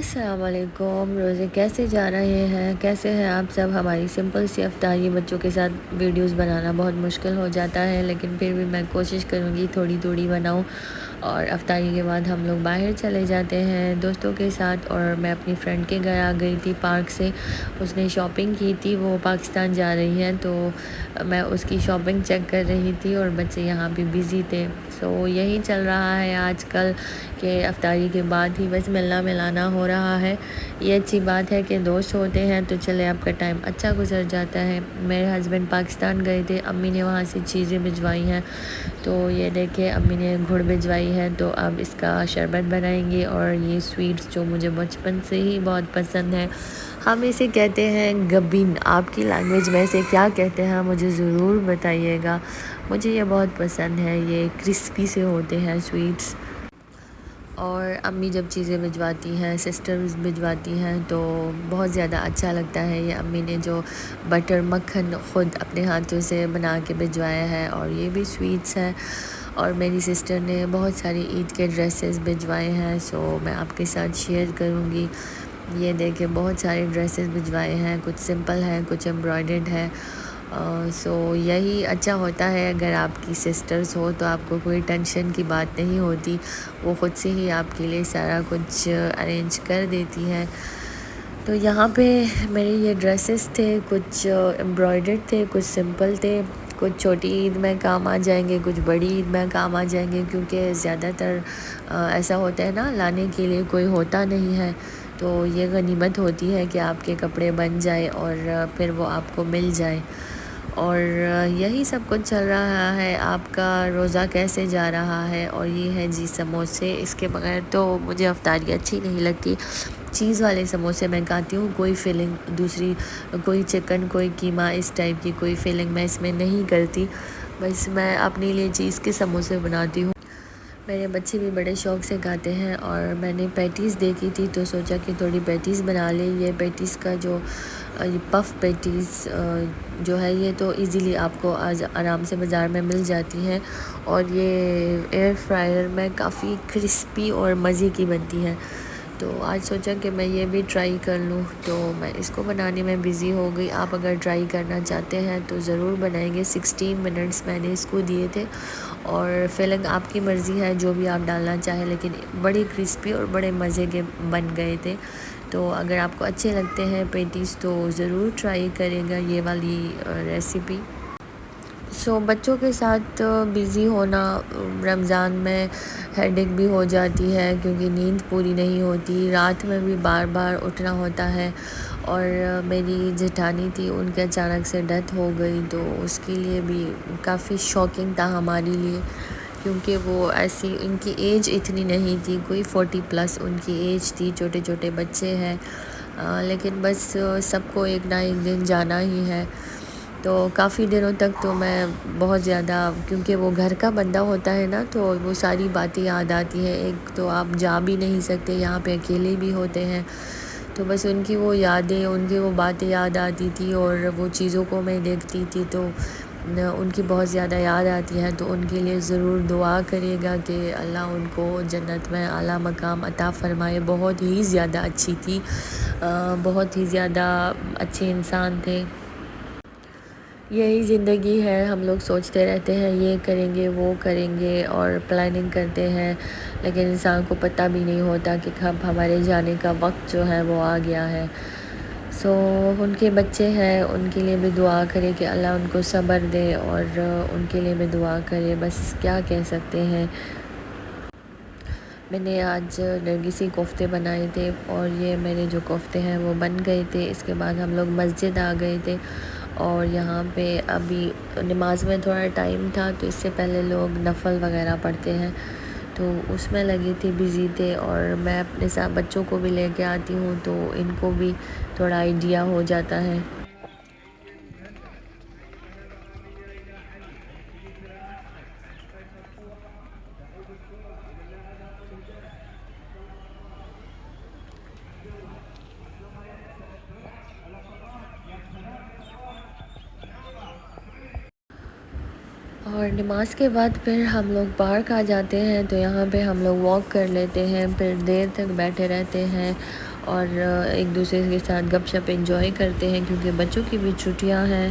السلام علیکم، روزے کیسے جا رہے ہیں؟ کیسے ہیں آپ سب؟ ہماری سمپل سی افطاری بچوں کے ساتھ ویڈیوز بنانا بہت مشکل ہو جاتا ہے، لیکن پھر بھی میں کوشش کروں گی تھوڑی تھوڑی بناؤں۔ اور افطاری کے بعد ہم لوگ باہر چلے جاتے ہیں دوستوں کے ساتھ، اور میں اپنی فرینڈ کے گھر آ گئی تھی پارک سے۔ اس نے شاپنگ کی تھی، وہ پاکستان جا رہی ہیں، تو میں اس کی شاپنگ چیک کر رہی تھی اور بچے یہاں بھی بزی تھے۔ سو یہی چل رہا ہے آج کل کہ افطاری کے بعد ہی بس ملنا ملانا ہو رہا ہے۔ یہ اچھی بات ہے کہ دوست ہوتے ہیں تو چلے آپ کا ٹائم اچھا گزر جاتا ہے۔ میرے ہسبینڈ پاکستان گئے تھے، امی نے وہاں سے چیزیں بھجوائی ہیں، تو یہ دیکھیں امی نے گھڑ بھجوائی ہے، تو اب اس کا شربت بنائیں گے۔ اور یہ سویٹس جو مجھے بچپن سے ہی بہت پسند ہے، ہم اسے کہتے ہیں گبین۔ آپ کی لینگویج میں اسے کیا کہتے ہیں مجھے ضرور بتائیے گا، مجھے یہ بہت پسند ہے۔ یہ کرسپی سے ہوتے ہیں سویٹس، اور امی جب چیزیں بھجواتی ہیں، سسٹرز بھجواتی ہیں، تو بہت زیادہ اچھا لگتا ہے۔ یہ امی نے جو بٹر مکھن خود اپنے ہاتھوں سے بنا کے بھجوایا ہے، اور یہ بھی سویٹس ہے۔ اور میری سسٹر نے بہت ساری عید کے ڈریسز بھجوائے ہیں، سو میں آپ کے ساتھ شیئر کروں گی۔ یہ دیکھیں بہت سارے ڈریسز بھجوائے ہیں، کچھ سمپل ہیں، کچھ ایمبرائڈرڈ ہے۔ سو یہی اچھا ہوتا ہے، اگر آپ کی سسٹرز ہو تو آپ کو کوئی ٹینشن کی بات نہیں ہوتی، وہ خود سے ہی آپ کے لیے سارا کچھ ارینج کر دیتی ہے۔ تو یہاں پہ میرے یہ ڈریسز تھے، کچھ ایمبرائڈرڈ تھے، کچھ سمپل تھے، کچھ چھوٹی عید میں کام آ جائیں گے، کچھ بڑی عید میں کام آ جائیں گے، کیونکہ زیادہ تر ایسا ہوتا ہے نا، لانے کے لیے کوئی ہوتا نہیں ہے، تو یہ غنیمت ہوتی ہے کہ آپ کے کپڑے بن جائے اور پھر وہ آپ کو مل جائے۔ اور یہی سب کچھ چل رہا ہے۔ آپ کا روزہ کیسے جا رہا ہے؟ اور یہ ہے جی سموسے، اس کے بغیر تو مجھے افطاری اچھی نہیں لگتی۔ چیز والے سموسے میں کھاتی ہوں، کوئی فیلنگ دوسری، کوئی چکن، کوئی قیمہ، اس ٹائپ کی کوئی فیلنگ میں اس میں نہیں کرتی، بس میں اپنے لیے چیز کے سموسے بناتی ہوں۔ میرے بچے بھی بڑے شوق سے کھاتے ہیں، اور میں نے پیٹیز دیکھی تھی تو سوچا کہ تھوڑی پیٹیز بنا لیں۔ یہ پیٹیز کا جو یہ پف پیٹیز جو ہے، یہ تو ایزیلی آپ کو آج آرام سے بازار میں مل جاتی ہیں، اور یہ ایئر فرائر میں کافی کرسپی اور مزے کی بنتی ہیں۔ تو آج سوچا کہ میں یہ بھی ٹرائی کر لوں، تو میں اس کو بنانے میں بزی ہو گئی۔ آپ اگر ٹرائی کرنا چاہتے ہیں تو ضرور بنائیں گے۔ 16 منٹس میں نے اس کو دیے تھے، اور فیلنگ آپ کی مرضی ہے جو بھی آپ ڈالنا چاہیں، لیکن بڑی کرسپی اور بڑے مزے کے بن گئے تھے۔ تو اگر آپ کو اچھے لگتے ہیں پیٹیز تو ضرور ٹرائی کرے گا یہ والی ریسیپی۔ سو بچوں کے ساتھ بزی ہونا رمضان میں ہیڈیک بھی ہو جاتی ہے، کیونکہ نیند پوری نہیں ہوتی، رات میں بھی بار بار اٹھنا ہوتا ہے۔ اور میری جیٹھانی تھی، ان کے اچانک سے ڈیتھ ہو گئی، تو اس کے لیے بھی کافی شاکنگ تھا ہمارے لیے، کیونکہ وہ ایسی ان کی ایج اتنی نہیں تھی، کوئی 40+ ان کی ایج تھی، چھوٹے چھوٹے بچے ہیں، لیکن بس سب کو ایک نہ ایک دن جانا ہی ہے۔ تو کافی دنوں تک تو میں بہت زیادہ، کیونکہ وہ گھر کا بندہ ہوتا ہے نا، تو وہ ساری باتیں یاد آتی ہیں۔ ایک تو آپ جا بھی نہیں سکتے، یہاں پہ اکیلے بھی ہوتے ہیں، تو بس ان کی وہ یادیں، ان کی وہ باتیں یاد آتی تھی، اور وہ چیزوں کو میں دیکھتی تھی تو ان کی بہت زیادہ یاد آتی ہے۔ تو ان کے لیے ضرور دعا کرے گا کہ اللہ ان کو جنت میں اعلیٰ مقام عطا فرمائے۔ بہت ہی زیادہ اچھی تھی، بہت ہی زیادہ اچھے انسان تھے۔ یہی زندگی ہے، ہم لوگ سوچتے رہتے ہیں یہ کریں گے وہ کریں گے، اور پلاننگ کرتے ہیں، لیکن انسان کو پتہ بھی نہیں ہوتا کہ کب ہمارے جانے کا وقت جو ہے وہ آ گیا ہے۔ سو ان کے بچے ہیں، ان کے لیے بھی دعا کرے کہ اللہ ان کو صبر دے، اور ان کے لیے بھی دعا کرے، بس کیا کہہ سکتے ہیں۔ میں نے آج نرگسی کوفتے بنائے تھے، اور یہ میرے جو کوفتے ہیں وہ بن گئے تھے۔ اس کے بعد ہم لوگ مسجد آ گئے تھے، اور یہاں پہ ابھی نماز میں تھوڑا ٹائم تھا، تو اس سے پہلے لوگ نفل وغیرہ پڑھتے ہیں، تو اس میں لگی تھی، بزی تھے۔ اور میں اپنے ساتھ بچوں کو بھی لے کے آتی ہوں، تو ان کو بھی تھوڑا آئیڈیا ہو جاتا ہے۔ اور نماز کے بعد پھر ہم لوگ پارک آ جاتے ہیں، تو یہاں پہ ہم لوگ واک کر لیتے ہیں، پھر دیر تک بیٹھے رہتے ہیں اور ایک دوسرے کے ساتھ گپ شپ انجوائے کرتے ہیں کیونکہ بچوں کی بھی چھٹیاں ہیں۔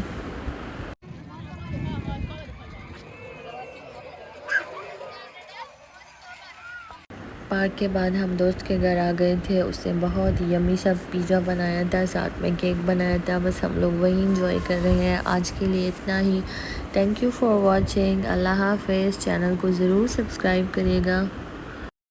پارک کے بعد ہم دوست کے گھر آ گئے تھے، اس نے بہت یمی سا پیزا بنایا تھا، ساتھ میں کیک بنایا تھا، بس ہم لوگ وہی انجوائے کر رہے ہیں۔ آج کے لیے اتنا ہی۔ Thank you for watching. اللہ حافظ۔ چینل کو ضرور سبسکرائب کریے گا۔